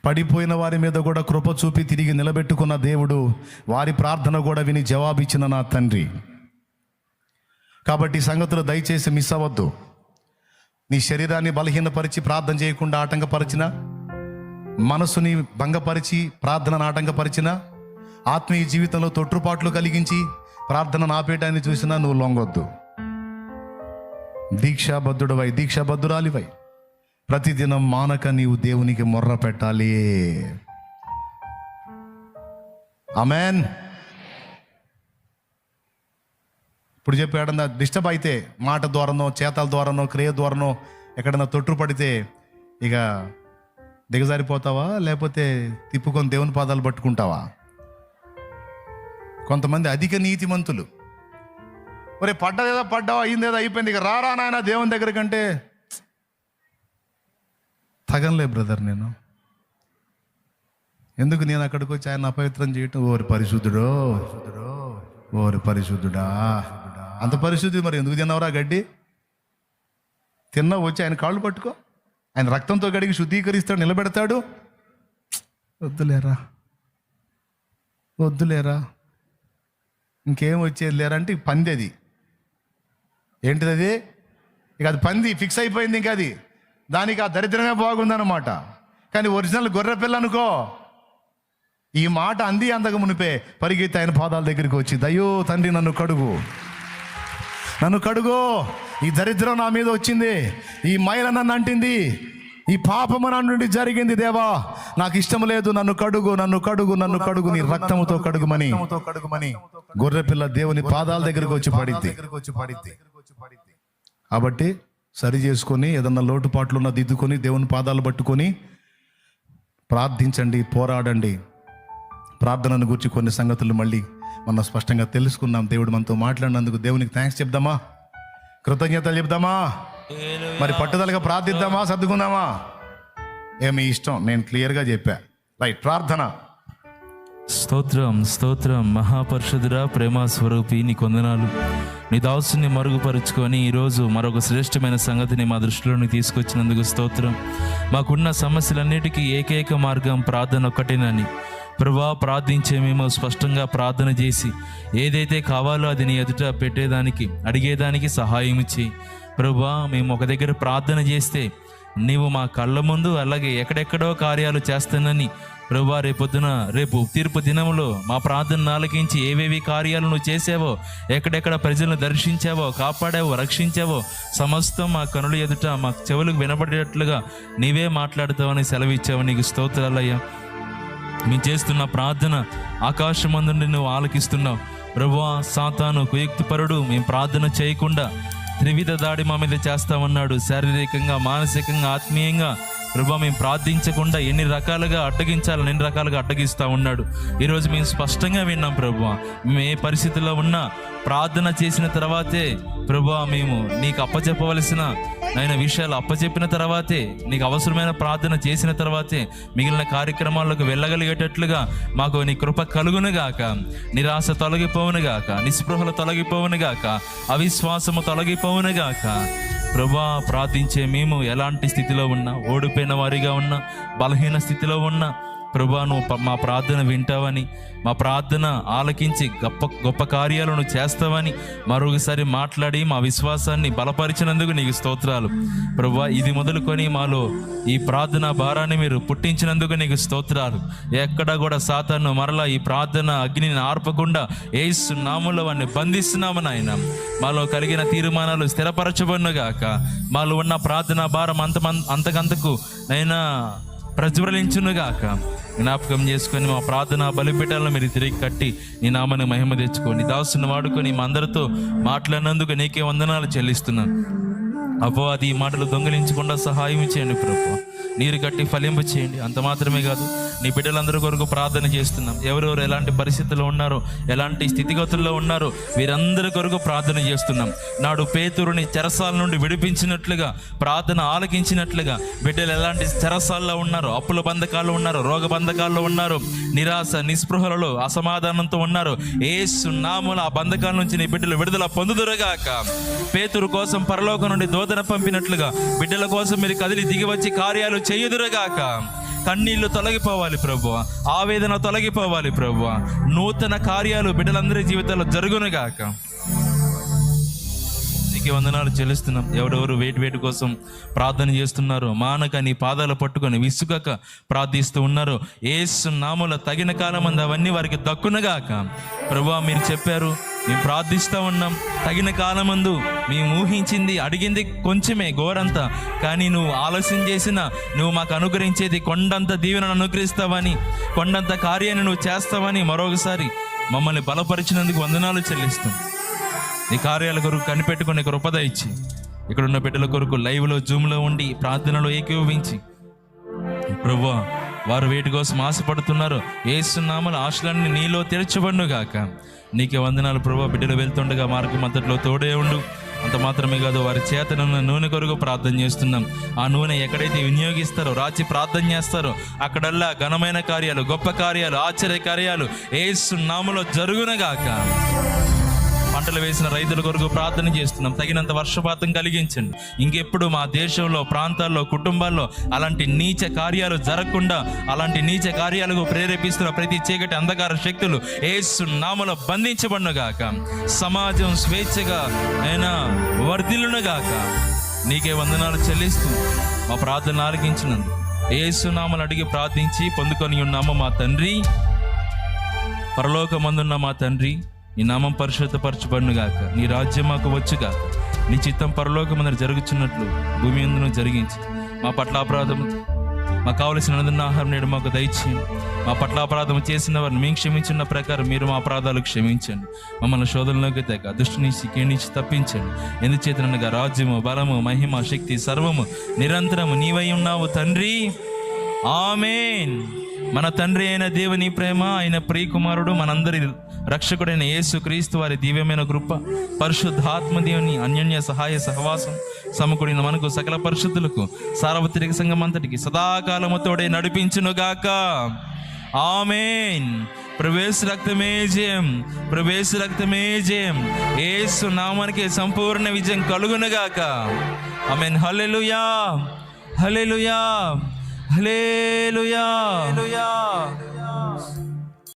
పడిపోయిన వారి మీద కూడా కృప చూపి తిరిగి నిలబెట్టుకున్న దేవుడు, వారి ప్రార్థన కూడా విని జవాబిచ్చిన నా తండ్రి. కాబట్టి ఈ సంగతులు దయచేసి మిస్ అవ్వద్దు. నీ శరీరాన్ని బలహీనపరిచి ప్రార్థన చేయకుండా ఆటంకపరిచిన, మనసుని భంగపరిచి ప్రార్థనను ఆటంకపరిచిన, ఆత్మీయ జీవితంలో తొట్టుపాట్లు కలిగించి ప్రార్థనను ఆపేయటాన్ని చూసినా నువ్వు లొంగొద్దు. దీక్షాబద్ధుడవై, దీక్షాబద్ధురాలివై ప్రతిదినం మానక నీవు దేవునికి మొర్ర పెట్టాలి. ఆమేన్. ఇప్పుడు చెప్పి ఏడన్నా డిస్టర్బ్ అయితే, మాట ద్వారానో చేతల ద్వారానో క్రియ ద్వారానో ఎక్కడన్నా తొట్టుపడితే ఇక దిగజారిపోతావా, లేకపోతే తిప్పుకొని దేవుని పాదాలు పట్టుకుంటావా? కొంతమంది అధిక నీతిమంతులు, ఒరే పడ్డదేదో పడ్డావా, అయిందేదో అయిపోయింది, ఇక రారా నాయన దేవుని దగ్గర కంటే తగనలే బ్రదర్. నేను ఎందుకు నేను అక్కడికి వచ్చి ఆయన అపవిత్రం చేయటం? ఓరి పరిశుద్ధుడో, ఓరి పరిశుద్ధుడా, అంత పరిశుద్ధి మరి ఎందుకు తిన్నావురా గడ్డి? తిన్నావు, వచ్చి ఆయన కాళ్ళు పట్టుకో, ఆయన రక్తంతో గడిగి శుద్ధీకరిస్తాడు, నిలబెడతాడు. వద్దులేరా, వద్దులేరా, ఇంకేం వచ్చేది లేరా అంటే పంది. అది ఏంటిది? అది ఇక అది పంది ఫిక్స్ అయిపోయింది. ఇంకా అది దానికి ఆ దరిద్రమే బాగుందన్నమాట. కానీ ఒరిజినల్ గొర్రె పిల్ల అనుకో, ఈ మాట అంది అంతకు మునిపే పరిగెత్తి ఆయన పాదాల దగ్గరికి వచ్చి, అయ్యో తండ్రి నన్ను కడుగు, నన్ను కడుగు, ఈ దరిద్రం నా మీద వచ్చింది, ఈ మైల నన్ను అంటింది, ఈ పాపము నా నుండి జరిగింది, దేవా నాకు ఇష్టం లేదు, నన్ను కడుగు, నన్ను కడుగు, నన్ను కడుగు, నీ రక్తముతో కడుగుమని గొర్రెపిల్ల దేవుని పాదాల దగ్గరికి వచ్చి పడిద్ది. కాబట్టి సరి చేసుకొని, ఏదన్నా లోటుపాట్లున్నా దిద్దుకొని దేవుని పాదాలు పట్టుకొని ప్రార్థించండి, పోరాడండి. ప్రార్థనను గురించి కొన్ని సంగతులు మళ్ళీ మనం స్పష్టంగా తెలుసుకున్నాం. దేవుడు మనతో మాట్లాడినందుకు దేవునికి థ్యాంక్స్ చెప్దామా, కృతజ్ఞతలు చెప్దామా, మరి పట్టుదలగా ప్రార్థిద్దామా, సర్దుకుందామా? ఏమి ఇష్టం, నేను క్లియర్గా చెప్పా. రైట్, ప్రార్థన. స్తోత్రం, స్తోత్రం. మహాపరిషుద్ధుడా, ప్రేమ స్వరూపి, నీ కొందనాలు. నీ దాసుని మరుగుపరుచుకొని ఈరోజు మరొక శ్రేష్టమైన సంగతిని మా దృష్టిలోకి తీసుకొచ్చినందుకు స్తోత్రం. మాకున్న సమస్యలన్నిటికీ ఏకైక మార్గం ప్రార్థన ఒక్కటేనని ప్రభువా, ప్రార్థించే మేము స్పష్టంగా ప్రార్థన చేసి ఏదైతే కావాలో అది నీ ఎదుట పెట్టేదానికి, అడిగేదానికి సహాయం చేయి ప్రభువా. మేము ఒక దగ్గర ప్రార్థన చేస్తే నీవు మా కళ్ళ ముందు అలాగే ఎక్కడెక్కడో కార్యాలు చేస్తానని ప్రభువా, రేపు తీర్పు దినములో మా ప్రార్థన ఆలకించి ఏవేవి కార్యాలు నువ్వు చేసావో, ఎక్కడెక్కడ ప్రజలను దర్శించావో, కాపాడావో, రక్షించావో సమస్తం మా కనుల ఎదుట మా చెవులకు వినబడేటట్లుగా నీవే మాట్లాడుతావని సెలవిచ్చావు. నీకు స్తోత్రాలయ్యా. మేము చేస్తున్న ప్రార్థన ఆకాశమందు నుండి నువ్వు ఆలకిస్తున్నావు ప్రభువా. సాతాను కుయుక్తిపరుడు మేము ప్రార్థన చేయకుండా త్రివిధ దాడి మా మీద చేస్తామన్నాడు. శారీరకంగా, మానసికంగా, ఆత్మీయంగా ప్రభువా మేము ప్రార్థించకుండా ఎన్ని రకాలుగా అడ్డగిస్తూ ఉన్నాడు. ఈరోజు మేము స్పష్టంగా విన్నాం ప్రభువా, మేము ఏ పరిస్థితుల్లో ఉన్నా ప్రార్థన చేసిన తర్వాతే ప్రభువా, మేము నీకు అప్పచెప్పవలసిన విషయాలు అప్పచెప్పిన తర్వాతే, నీకు అవసరమైన ప్రార్థన చేసిన తర్వాతే మిగిలిన కార్యక్రమాలకు వెళ్ళగలిగేటట్లుగా మాకు నీ కృప కలుగునుగాక. నిరాశ తొలగిపోవునుగాక, నిస్పృహలు తొలగిపోవునుగాక, అవిశ్వాసము తొలగిపోవునుగాక. ప్రభువా, ప్రార్థించే మేము ఎలాంటి స్థితిలో ఉన్నా, ఓడిపోయిన వారిగా ఉన్నా, బలహీన స్థితిలో ఉన్నా ప్రభువా, నువ్వు మా ప్రార్థన వింటావని, మా ప్రార్థన ఆలకించి గొప్ప కార్యాలను చేస్తావని మరొకసారి మాట్లాడి మా విశ్వాసాన్ని బలపరిచినందుకు నీకు స్తోత్రాలు ప్రభువా. ఇది మొదలుకొని మాలో ఈ ప్రార్థన భారాన్ని మీరు పుట్టించినందుకు నీకు స్తోత్రాలు. ఎక్కడా కూడా సాతాను మరలా ఈ ప్రార్థన అగ్నిని ఆర్పకుండా యేసు నామములో వారిని బంధిస్తున్నాము నాయన. మాలో కలిగిన తీర్మానాలు స్థిరపరచబడునుగాక. మాలో ఉన్న ప్రార్థన భారం అంతకంతకు నైనా ప్రజ్వలించునుగాక. జ్ఞాపకం చేసుకొని మా ప్రార్థన బలిపీఠాలను మీరు తిరిగి కట్టి నీ నామాన్ని మహిమ తెచ్చుకోండి. దాసుని వాడుకొని మా అందరితో మాట్లాడినందుకు నీకే వందనాలు చెల్లిస్తున్నాను. అపవాది ఈ మాటలు దొంగిలించకుండా సహాయం చేయండి ప్రభు. నీరు కట్టి ఫలింప చేయండి. అంత మాత్రమే కాదు, నీ బిడ్డలందరి కొరకు ప్రార్థన చేస్తున్నాం. ఎవరెవరు ఎలాంటి పరిస్థితుల్లో ఉన్నారో, ఎలాంటి స్థితిగతుల్లో ఉన్నారో వీరందరి కొరకు ప్రార్థన చేస్తున్నాం. నాడు పేతురుని చెరసాల నుండి విడిపించినట్లుగా, ప్రార్థన ఆలకించినట్లుగా బిడ్డలు ఎలాంటి చెరసాల్లో ఉన్నారో, అప్పుల బంధకాల్లో ఉన్నారో, రోగ బంధకాల్లో ఉన్నారో, నిరాశ నిస్పృహలలో అసమాధానంతో ఉన్నారో, యేసు నామమున ఆ బంధకాల నుంచి నీ బిడ్డలు విడుదల పొందుదురుగాక. పేతురు కోసం పరలోకం నుండి దూతను పంపినట్లుగా బిడ్డల కోసం మీరు కదిలి దిగి వచ్చి కార్యాలు చేయుదురుగాక. కన్నీళ్లు తొలగిపోవాలి ప్రభువా, ఆవేదన తొలగిపోవాలి ప్రభువా. నూతన కార్యాలు బిడ్డలందరి జీవితాల్లో జరుగునుగాక. నీకే వందనాలు చెల్లిస్తున్నాం. ఎవరెవరు వేటి కోసం ప్రార్థన చేస్తున్నారో, మానక నీ పాదాలు పట్టుకొని విసుగక ప్రార్థిస్తూ ఉన్నారో, యేసు నామములో తగిన కాలమందు అవన్నీ వారికి దక్కునగాక. ప్రభువా, మీరు చెప్పారు, మేము ప్రార్థిస్తూ ఉన్నాం, తగిన కాలమందు మేము ఊహించింది అడిగింది కొంచెమే ఘోరంతా, కానీ నువ్వు ఆలస్యం చేసిన నువ్వు మాకు అనుగ్రహించేది కొండంత దీవెనను అనుగ్రహిస్తావని, కొండంత కార్యాన్ని నువ్వు చేస్తావని మరొకసారి మమ్మల్ని బలపరిచినందుకు వందనాలు చెల్లిస్తాం. నీ కార్యాల కొరకు కనిపెట్టుకునే కృపద ఇచ్చి, ఇక్కడున్న బిడ్డల కొరకు లైవ్లో జూమ్లో ఉండి ప్రార్థనలో ఏకీభవించి ప్రభువా, వారు వేటి కోసం ఆశపడుతున్నారో యేసు నామములో ఆశలన్నీ నీలో తెరచబడునుగాక. నీకే వందనాలు ప్రభువా. బిడ్డలు వెళ్తుండగా మార్గం అంతట్లో తోడే ఉండు. అంత మాత్రమే కాదు, వారి చేతనున్న నూనె కొరకు ప్రార్థన చేస్తున్నాం. ఆ నూనె ఎక్కడైతే వినియోగిస్తారో, రాచి ప్రార్థన చేస్తారో అక్కడల్లా ఘనమైన కార్యాలు, గొప్ప కార్యాలు, ఆశ్చర్య కార్యాలు యేసు నామములో జరుగునుగాక. పంటలు వేసిన రైతుల కొరకు ప్రార్థన చేస్తున్నాం. తగినంత వర్షపాతం కలిగించండి. ఇంకెప్పుడు మా దేశంలో, ప్రాంతాల్లో, కుటుంబాల్లో అలాంటి నీచ కార్యాలు జరగకుండా, అలాంటి నీచ కార్యాలకు ప్రేరేపిస్తున్న ప్రతి చీకటి అంధకార శక్తులు యేసు నామములో బంధించబడునుగాక. సమాజం స్వేచ్ఛగా అయినా వర్ధిల్లునుగాక. నీకే వందనాలు చెల్లిస్తూ మా ప్రార్థనలు ఆలకించినందుకు యేసు నామములో అడిగి ప్రార్థించి పొందుకొని ఉన్నాము మా తండ్రి. పరలోకమందున్న మా తండ్రి, నీ నామం పరిశుద్ధపరచబడునుగాక. నీ రాజ్యం మాకు వచ్చుగాక. నీ చిత్తం పరలోకమందు జరుగుచున్నట్లు భూమి యందును జరిగించి, మా పట్ల అపరాధం మాకు కావలసిన ఆహారం నేడు మాకు దయచేయండి. మా పట్ల అపరాధం చేసిన వారిని మేము క్షమించిన ప్రకారం మీరు మా అపరాధాలు క్షమించండి. మమ్మల్ని శోధనలోకి తెగ దుష్టు నుంచి కీడించి తప్పించండి. ఎందుచేతనగా రాజ్యము, బలము, మహిమ, శక్తి సర్వము నిరంతరము నీవై ఉన్నావు తండ్రి. ఆమేన్. మన తండ్రి అయిన దేవుని ప్రేమ, ఆయన ప్రియకుమారుడు, మనందరి రక్షకుడైన యేసు క్రీస్తు వారి దివ్యమైన కృప, పరిశుద్ధాత్మ దేవుని అన్యోన్య సహాయ సహవాసం సమకూడిన మనకు సకల పరిశుద్ధులకు సార్వత్రిక సంఘమంతటికి సదాకాలము తోడే నడిపించునుగాక. ఆమేన్. ప్రవేశ రక్తమే జయం, ప్రవేశ రక్తమే జయం. యేసు నామానికి సంపూర్ణ విజయం కలుగునుగాక. ఆమేన్. హల్లెలూయా, హల్లెలూయా, హల్లెలూయా.